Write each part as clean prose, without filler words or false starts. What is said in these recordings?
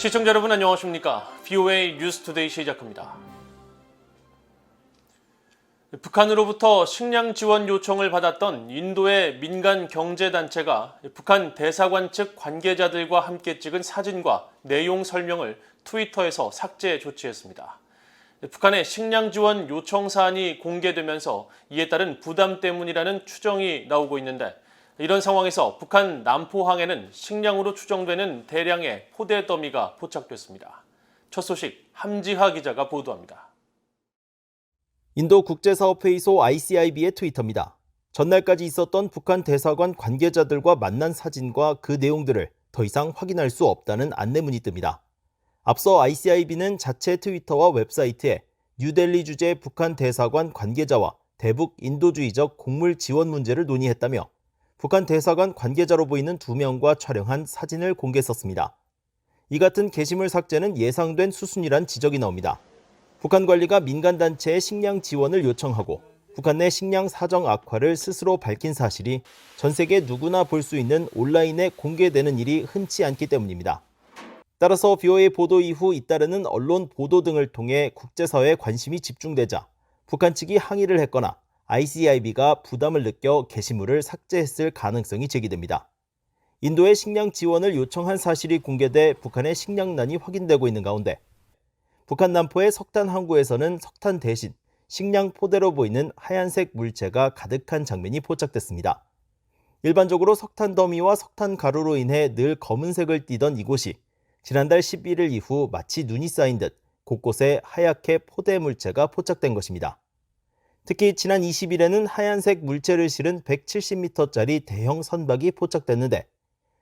시청자 여러분 안녕하십니까? VOA 뉴스투데이 시작합니다. 북한으로부터 식량 지원 요청을 받았던 인도의 민간 경제단체가 북한 대사관 측 관계자들과 함께 찍은 사진과 내용 설명을 트위터에서 삭제 조치했습니다. 북한의 식량 지원 요청 사안이 공개되면서 이에 따른 부담 때문이라는 추정이 나오고 있는데 이런 상황에서 북한 남포항에는 식량으로 추정되는 대량의 포대 더미가 포착됐습니다. 첫 소식 함지하 기자가 보도합니다. 인도 국제사업회의소 ICIB의 트위터입니다. 전날까지 있었던 북한 대사관 관계자들과 만난 사진과 그 내용들을 더 이상 확인할 수 없다는 안내문이 뜹니다. 앞서 ICIB는 자체 트위터와 웹사이트에 뉴델리 주재 북한 대사관 관계자와 대북 인도주의적 곡물 지원 문제를 논의했다며 북한 대사관 관계자로 보이는 2명과 촬영한 사진을 공개했었습니다. 이 같은 게시물 삭제는 예상된 수순이란 지적이 나옵니다. 북한 관리가 민간단체에 식량 지원을 요청하고 북한 내 식량 사정 악화를 스스로 밝힌 사실이 전 세계 누구나 볼 수 있는 온라인에 공개되는 일이 흔치 않기 때문입니다. 따라서 VOA 보도 이후 잇따르는 언론 보도 등을 통해 국제사회의 관심이 집중되자 북한 측이 항의를 했거나 ICIB가 부담을 느껴 게시물을 삭제했을 가능성이 제기됩니다. 인도의 식량 지원을 요청한 사실이 공개돼 북한의 식량난이 확인되고 있는 가운데 북한 남포의 석탄 항구에서는 석탄 대신 식량 포대로 보이는 하얀색 물체가 가득한 장면이 포착됐습니다. 일반적으로 석탄 더미와 석탄 가루로 인해 늘 검은색을 띠던 이곳이 지난달 11일 이후 마치 눈이 쌓인 듯 곳곳에 하얗게 포대 물체가 포착된 것입니다. 특히 지난 20일에는 하얀색 물체를 실은 170m짜리 대형 선박이 포착됐는데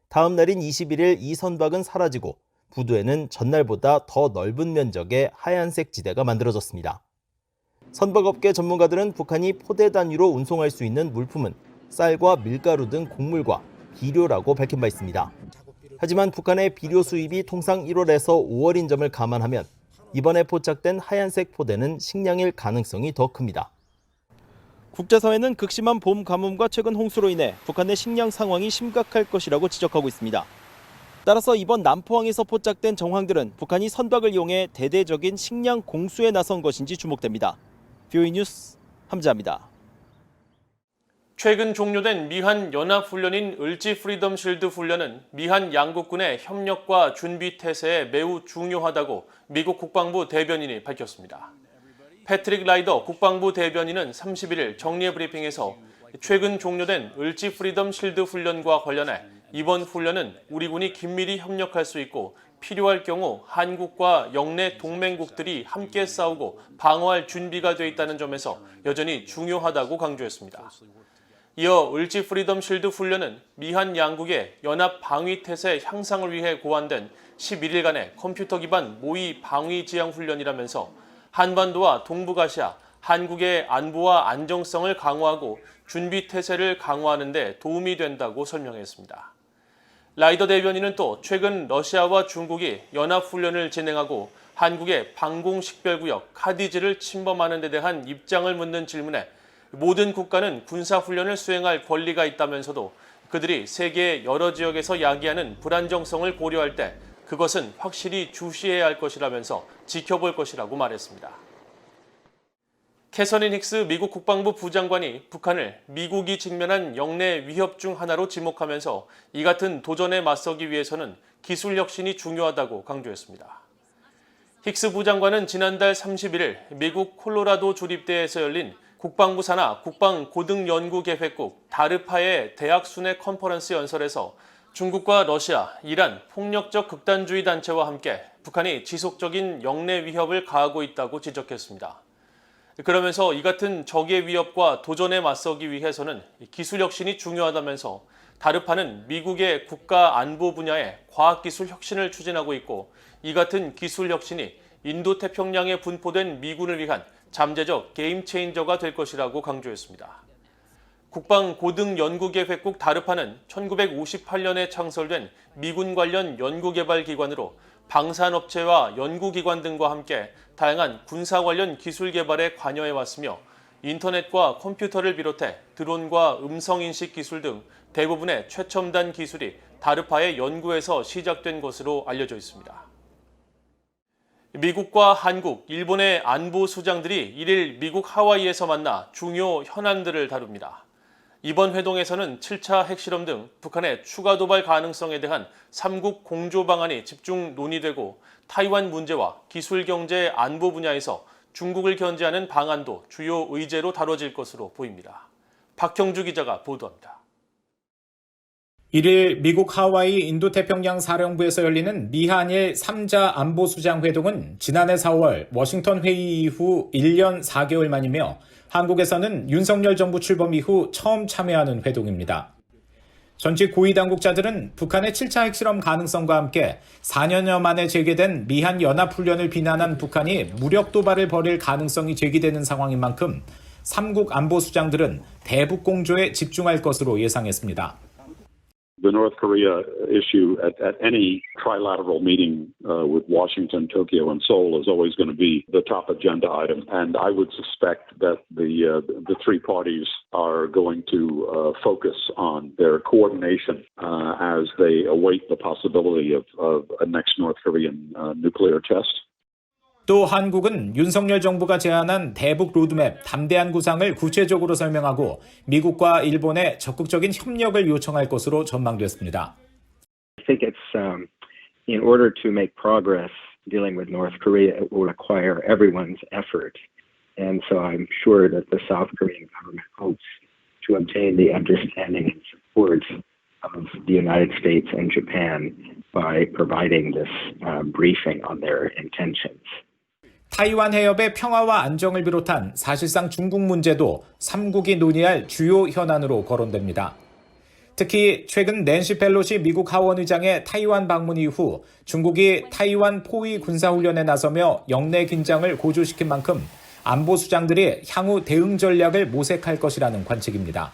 다음 날인 21일 이 선박은 사라지고 부두에는 전날보다 더 넓은 면적의 하얀색 지대가 만들어졌습니다. 선박업계 전문가들은 북한이 포대 단위로 운송할 수 있는 물품은 쌀과 밀가루 등 곡물과 비료라고 밝힌 바 있습니다. 하지만 북한의 비료 수입이 통상 1월에서 5월인 점을 감안하면 이번에 포착된 하얀색 포대는 식량일 가능성이 더 큽니다. 국제사회는 극심한 봄 가뭄과 최근 홍수로 인해 북한의 식량 상황이 심각할 것이라고 지적하고 있습니다. 따라서 이번 남포항에서 포착된 정황들은 북한이 선박을 이용해 대대적인 식량 공수에 나선 것인지 주목됩니다. VOA 뉴스 함지하입니다. 최근 종료된 미한 연합훈련인 을지 프리덤 실드 훈련은 미한 양국군의 협력과 준비 태세에 매우 중요하다고 미국 국방부 대변인이 밝혔습니다. 패트릭 라이더 국방부 대변인은 31일 정례 브리핑에서 최근 종료된 을지 프리덤 실드 훈련과 관련해 이번 훈련은 우리 군이 긴밀히 협력할 수 있고 필요할 경우 한국과 영내 동맹국들이 함께 싸우고 방어할 준비가 돼 있다는 점에서 여전히 중요하다고 강조했습니다. 이어 을지 프리덤 실드 훈련은 미한 양국의 연합 방위 태세 향상을 위해 고안된 11일간의 컴퓨터 기반 모의 방위 지향 훈련이라면서 한반도와 동북아시아, 한국의 안보와 안정성을 강화하고 준비 태세를 강화하는 데 도움이 된다고 설명했습니다. 라이더 대변인은 또 최근 러시아와 중국이 연합훈련을 진행하고 한국의 방공식별구역 카디즈를 침범하는 데 대한 입장을 묻는 질문에 모든 국가는 군사훈련을 수행할 권리가 있다면서도 그들이 세계의 여러 지역에서 야기하는 불안정성을 고려할 때 그것은 확실히 주시해야 할 것이라면서 지켜볼 것이라고 말했습니다. 캐서린 힉스 미국 국방부 부장관이 북한을 미국이 직면한 영내 위협 중 하나로 지목하면서 이 같은 도전에 맞서기 위해서는 기술 혁신이 중요하다고 강조했습니다. 힉스 부장관은 지난달 31일 미국 콜로라도 주립대에서 열린 국방부 산하 국방고등연구계획국 다르파의 대학 순회 컨퍼런스 연설에서 중국과 러시아, 이란, 폭력적 극단주의 단체와 함께 북한이 지속적인 영내 위협을 가하고 있다고 지적했습니다. 그러면서 이 같은 적의 위협과 도전에 맞서기 위해서는 기술 혁신이 중요하다면서 다르파는 미국의 국가 안보 분야의 과학기술 혁신을 추진하고 있고 이 같은 기술 혁신이 인도태평양에 분포된 미군을 위한 잠재적 게임 체인저가 될 것이라고 강조했습니다. 국방고등연구계획국 다르파는 1958년에 창설된 미군 관련 연구개발기관으로 방산업체와 연구기관 등과 함께 다양한 군사 관련 기술 개발에 관여해왔으며 인터넷과 컴퓨터를 비롯해 드론과 음성인식 기술 등 대부분의 최첨단 기술이 다르파의 연구에서 시작된 것으로 알려져 있습니다. 미국과 한국, 일본의 안보 수장들이 1일 미국 하와이에서 만나 중요 현안들을 다룹니다. 이번 회동에서는 7차 핵실험 등 북한의 추가 도발 가능성에 대한 3국 공조 방안이 집중 논의되고 타이완 문제와 기술 경제 안보 분야에서 중국을 견제하는 방안도 주요 의제로 다뤄질 것으로 보입니다. 박형주 기자가 보도합니다. 1일 미국 하와이 인도태평양 사령부에서 열리는 미한일 3자 안보수장 회동은 지난해 4월 워싱턴 회의 이후 1년 4개월 만이며 한국에서는 윤석열 정부 출범 이후 처음 참여하는 회동입니다. 전직 고위 당국자들은 북한의 7차 핵실험 가능성과 함께 4년여 만에 재개된 미한 연합훈련을 비난한 북한이 무력 도발을 벌일 가능성이 제기되는 상황인 만큼 3국 안보수장들은 대북 공조에 집중할 것으로 예상했습니다. The North Korea issue at any trilateral meeting with Washington, Tokyo, and Seoul is always going to be the top agenda item. And I would suspect that the three parties are going to focus on their coordination as they await the possibility of a next North Korean nuclear test. 또 한국은 윤석열 정부가 제안한 대북 로드맵 담대한 구상을 구체적으로 설명하고 미국과 일본에 적극적인 협력을 요청할 것으로 전망됐습니다. I think it's in order to make progress dealing with North Korea, it will require everyone's effort. And so I'm sure that the South Korean government hopes to obtain the understanding and support of the United States and Japan by providing this briefing on their intentions. 타이완 해협의 평화와 안정을 비롯한 사실상 중국 문제도 3국이 논의할 주요 현안으로 거론됩니다. 특히 최근 낸시 펠로시 미국 하원의장의 타이완 방문 이후 중국이 타이완 포위 군사훈련에 나서며 영내 긴장을 고조시킨 만큼 안보 수장들이 향후 대응 전략을 모색할 것이라는 관측입니다.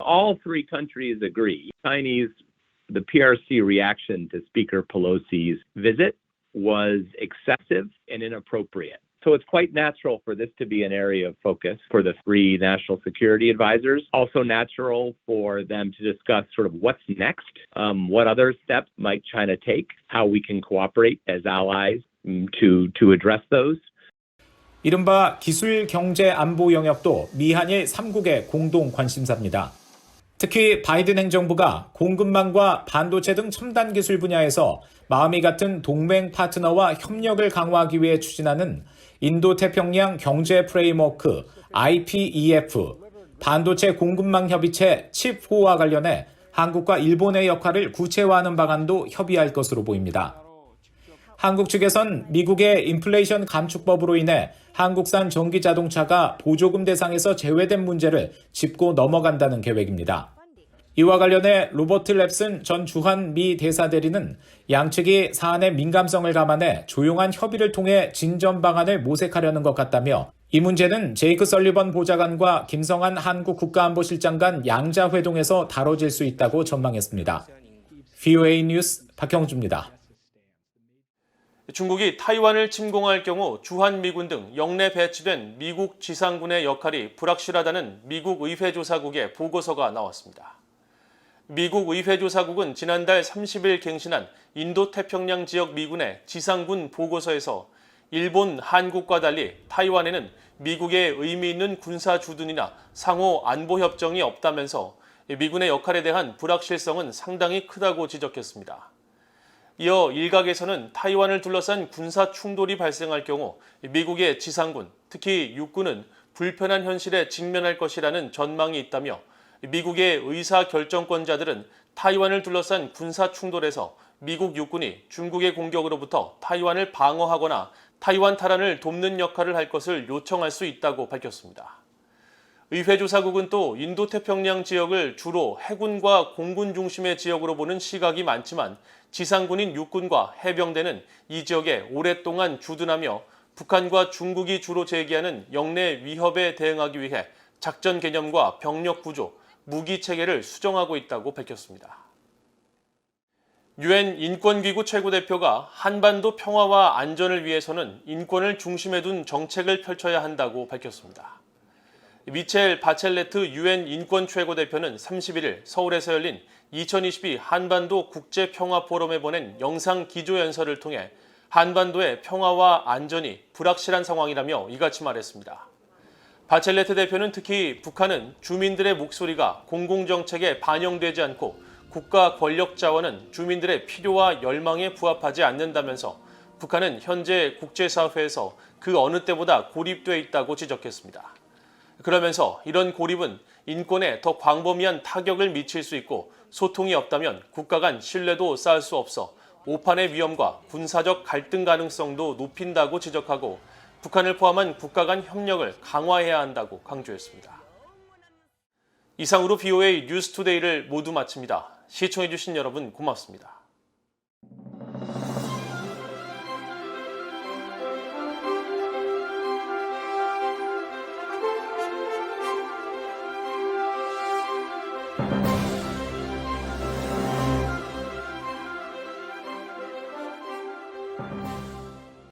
All three countries agree. The PRC reaction to Speaker Pelosi's visit was excessive and inappropriate. So it's quite natural for this to be an area of focus for the three national security advisors. Also natural for them to discuss sort of what's next, what other steps might China take, how we can cooperate as allies to address those. 이른바 기술 경제 안보 영역도 미한일 3국의 공동 관심사입니다. 특히 바이든 행정부가 공급망과 반도체 등 첨단 기술 분야에서 마음이 같은 동맹 파트너와 협력을 강화하기 위해 추진하는 인도태평양 경제 프레임워크 IPEF, 반도체 공급망 협의체 칩4와 관련해 한국과 일본의 역할을 구체화하는 방안도 협의할 것으로 보입니다. 한국 측에선 미국의 인플레이션 감축법으로 인해 한국산 전기 자동차가 보조금 대상에서 제외된 문제를 짚고 넘어간다는 계획입니다. 이와 관련해 로버트 랩슨 전 주한 미 대사대리는 양측이 사안의 민감성을 감안해 조용한 협의를 통해 진전 방안을 모색하려는 것 같다며 이 문제는 제이크 설리번 보좌관과 김성한 한국 국가안보실장 간 양자 회동에서 다뤄질 수 있다고 전망했습니다. VOA 뉴스 박형주입니다. 중국이 타이완을 침공할 경우 주한미군 등 영내 배치된 미국 지상군의 역할이 불확실하다는 미국 의회조사국의 보고서가 나왔습니다. 미국 의회조사국은 지난달 30일 갱신한 인도태평양 지역 미군의 지상군 보고서에서 일본, 한국과 달리 타이완에는 미국의 의미 있는 군사 주둔이나 상호 안보 협정이 없다면서 미군의 역할에 대한 불확실성은 상당히 크다고 지적했습니다. 이어 일각에서는 타이완을 둘러싼 군사 충돌이 발생할 경우 미국의 지상군, 특히 육군은 불편한 현실에 직면할 것이라는 전망이 있다며 미국의 의사결정권자들은 타이완을 둘러싼 군사 충돌에서 미국 육군이 중국의 공격으로부터 타이완을 방어하거나 타이완 탈환을 돕는 역할을 할 것을 요청할 수 있다고 밝혔습니다. 의회조사국은 또 인도태평양 지역을 주로 해군과 공군 중심의 지역으로 보는 시각이 많지만 지상군인 육군과 해병대는 이 지역에 오랫동안 주둔하며 북한과 중국이 주로 제기하는 영내 위협에 대응하기 위해 작전 개념과 병력 구조, 무기 체계를 수정하고 있다고 밝혔습니다. 유엔 인권기구 최고대표가 한반도 평화와 안전을 위해서는 인권을 중심에 둔 정책을 펼쳐야 한다고 밝혔습니다. 미첼 바첼레트 유엔 인권 최고대표는 31일 서울에서 열린 2022 한반도 국제평화 포럼에 보낸 영상 기조연설을 통해 한반도의 평화와 안전이 불확실한 상황이라며 이같이 말했습니다. 바첼레트 대표는 특히 북한은 주민들의 목소리가 공공정책에 반영되지 않고 국가 권력 자원은 주민들의 필요와 열망에 부합하지 않는다면서 북한은 현재 국제사회에서 그 어느 때보다 고립돼 있다고 지적했습니다. 그러면서 이런 고립은 인권에 더 광범위한 타격을 미칠 수 있고 소통이 없다면 국가 간 신뢰도 쌓을 수 없어 오판의 위험과 군사적 갈등 가능성도 높인다고 지적하고 북한을 포함한 국가 간 협력을 강화해야 한다고 강조했습니다. 이상으로 BOA 뉴스투데이를 모두 마칩니다. 시청해주신 여러분 고맙습니다.